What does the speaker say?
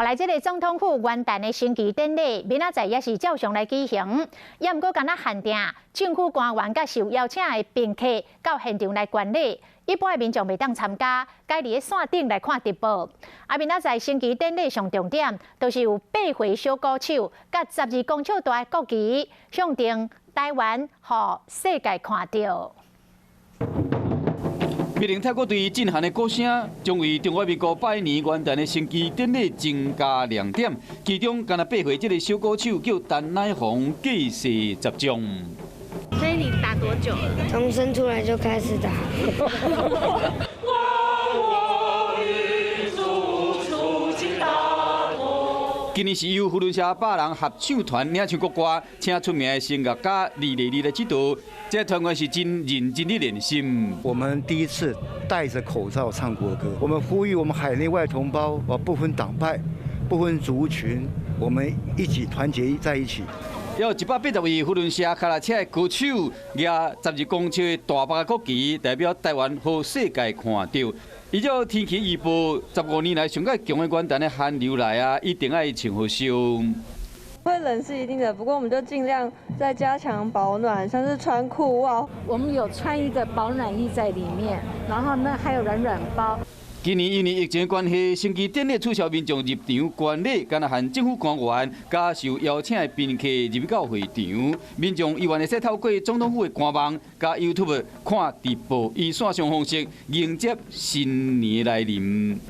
后来，这个总统府元旦的升旗典礼，明仔载也是照常来举行，也毋过敢若限定政府官员甲受邀请的宾客到现场来观礼，一般的民众袂当参加，该伫个线顶来看直播。明仔载升旗典礼上重点，就是有8回小鼓手，甲12公尺大的国旗，向定台湾，互世界看到。密令泰国队震撼的鼓声，将为中华民国100年元旦的升旗典礼增加亮点。其中，敢若8回这个小鼓手叫陈乃宏继续集中。所以你打多久了？从生出来就开始打。今年是由福伦社8人合唱团领唱国歌，请出名的声乐家李丽丽来指导。这团员是真认真的练习。我们第一次戴着口罩唱国歌，我们呼吁我们海内外同胞，不分党派、不分族群，我们一起团结在一起。有180位福伦社脚踏车的歌手，拿12公尺的大白国旗，代表台湾，互世界看到。依照天气预报，15年来上较强的元旦的寒流来啊，一定要穿好袖。会冷是一定的，不过我们就尽量再加强保暖，像是穿裤袜。我们有穿一个保暖衣在里面，然后呢还有软包。今年因为疫情的关系，升旗典礼取消民众入场观礼，敢若含政府官员加受邀请的宾客入到会场。民众依然会使透过总统府的官网加 YouTube 看直播，以线上方式迎接新年来临。